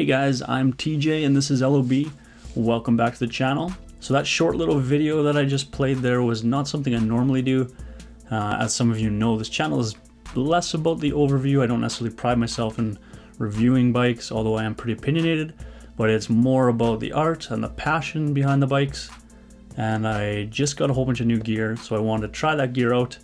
Hey guys, I'm TJ and this is LOB. Welcome back to the channel. So that short little video that I just played there was not something I normally do. As some of you know, this channel is less about the overview. I don't necessarily pride myself in reviewing bikes, although I am pretty opinionated, but it's more about the art and the passion behind the bikes. And I just got a whole bunch of new gear, so I wanted to try that gear out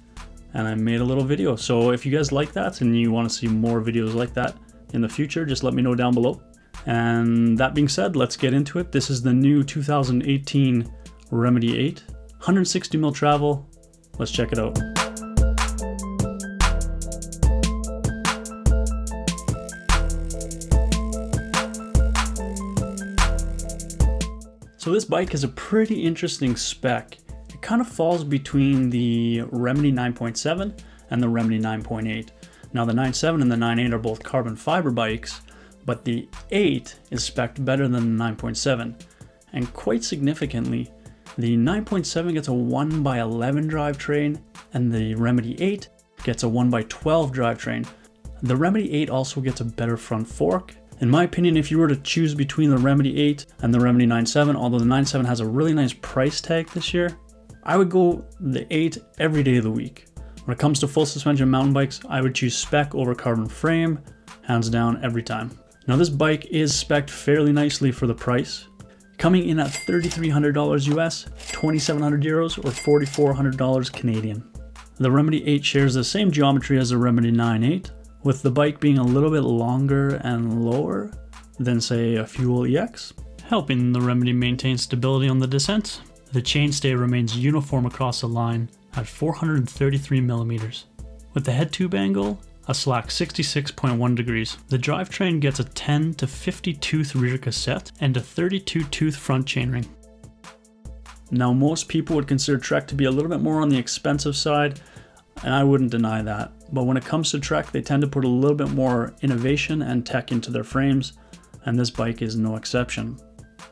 and I made a little video. So if you guys like that and you want to see more videos like that in the future, just let me know down below. And that being said, let's get into it. This is the new 2018 Remedy 8, 160mm travel. Let's check it out. So this bike is a pretty interesting spec. It kind of falls between the Remedy 9.7 and the Remedy 9.8. Now the 9.7 and the 9.8 are both carbon fiber bikes, but the 8 is spec'd better than the 9.7. And quite significantly, the 9.7 gets a 1x11 drivetrain and the Remedy 8 gets a 1x12 drivetrain. The Remedy 8 also gets a better front fork. In my opinion, if you were to choose between the Remedy 8 and the Remedy 9.7, although the 9.7 has a really nice price tag this year, I would go the 8 every day of the week. When it comes to full suspension mountain bikes, I would choose spec over carbon frame, hands down every time. Now this bike is spec'd fairly nicely for the price, coming in at $3,300 US, 2,700 euros or $4,400 Canadian. The Remedy 8 shares the same geometry as the Remedy 9.8, with the bike being a little bit longer and lower than say a Fuel EX, helping the Remedy maintain stability on the descent. The chainstay remains uniform across the line at 433mm. With the head tube angle, a slack 66.1 degrees. The drivetrain gets a 10 to 50 tooth rear cassette and a 32 tooth front chainring. Now most people would consider Trek to be a little bit more on the expensive side, and I wouldn't deny that. But when it comes to Trek, they tend to put a little bit more innovation and tech into their frames, and this bike is no exception.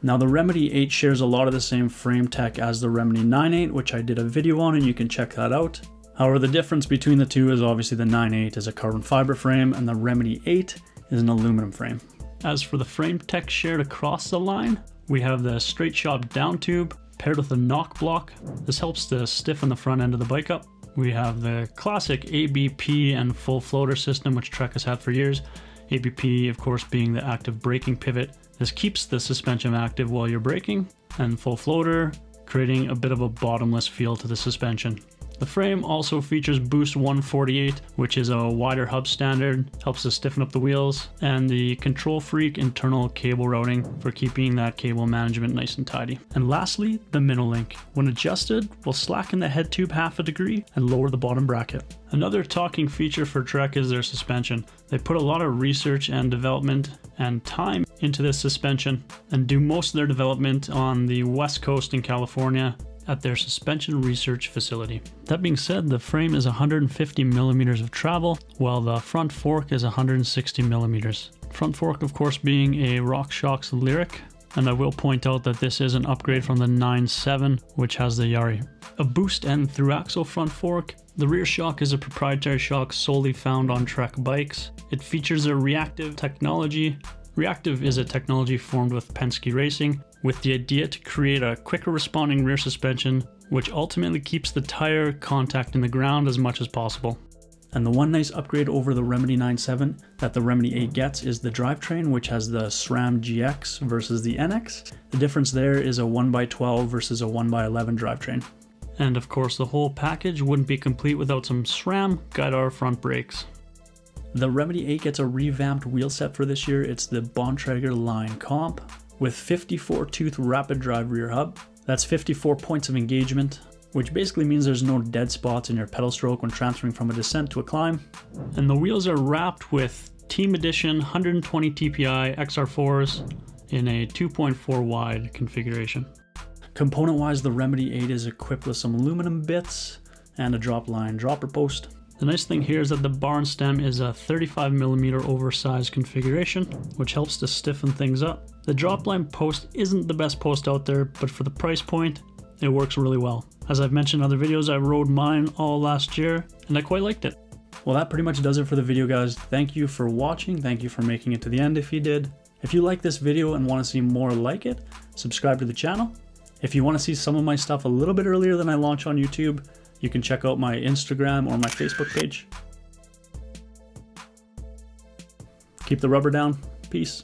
Now the Remedy 8 shares a lot of the same frame tech as the Remedy 9.8, which I did a video on and you can check that out. However, the difference between the two is obviously the 9.8 is a carbon fiber frame and the Remedy 8 is an aluminum frame. As for the frame tech shared across the line, we have the straight shot down tube paired with a knock block. This helps to stiffen the front end of the bike up. We have the classic ABP and full floater system, which Trek has had for years. ABP, of course, being the active braking pivot. This keeps the suspension active while you're braking, and full floater, creating a bit of a bottomless feel to the suspension. The frame also features Boost 148, which is a wider hub standard, helps to stiffen up the wheels, and the Control Freak internal cable routing for keeping that cable management nice and tidy. And lastly, the Minolink. When adjusted, will slacken the head tube half a degree and lower the bottom bracket. Another talking feature for Trek is their suspension. They put a lot of research and development and time into this suspension and do most of their development on the West Coast in California at their suspension research facility. That being said, the frame is 150mm of travel, while the front fork is 160mm. Front fork, of course, being a RockShox Lyric, and I will point out that this is an upgrade from the 9.7, which has the Yari. A boost and through-axle front fork. The rear shock is a proprietary shock solely found on Trek bikes. It features a reactive technology. Reactive is a technology formed with Penske Racing, with the idea to create a quicker responding rear suspension, which ultimately keeps the tire contact in the ground as much as possible. And the one nice upgrade over the Remedy 9.7 that the Remedy 8 gets is the drivetrain, which has the SRAM GX versus the NX. The difference there is a 1x12 versus a 1x11 drivetrain. And of course the whole package wouldn't be complete without some SRAM Guidar front brakes. The Remedy 8 gets a revamped wheel set for this year. It's the Bontrager Line Comp with 54 tooth rapid drive rear hub. That's 54 points of engagement, which basically means there's no dead spots in your pedal stroke when transferring from a descent to a climb. And the wheels are wrapped with Team Edition 120 TPI XR4s in a 2.4 wide configuration. Component wise, the Remedy 8 is equipped with some aluminum bits and a drop line dropper post. The nice thing here is that the bar and stem is a 35mm oversized configuration, which helps to stiffen things up. The dropline post isn't the best post out there, but for the price point, it works really well. As I've mentioned in other videos, I rode mine all last year, and I quite liked it. Well, that pretty much does it for the video, guys. Thank you for watching. Thank you for making it to the end if you did. If you like this video and want to see more like it, subscribe to the channel. If you want to see some of my stuff a little bit earlier than I launch on YouTube, you can check out my Instagram or my Facebook page. Keep the rubber down. Peace.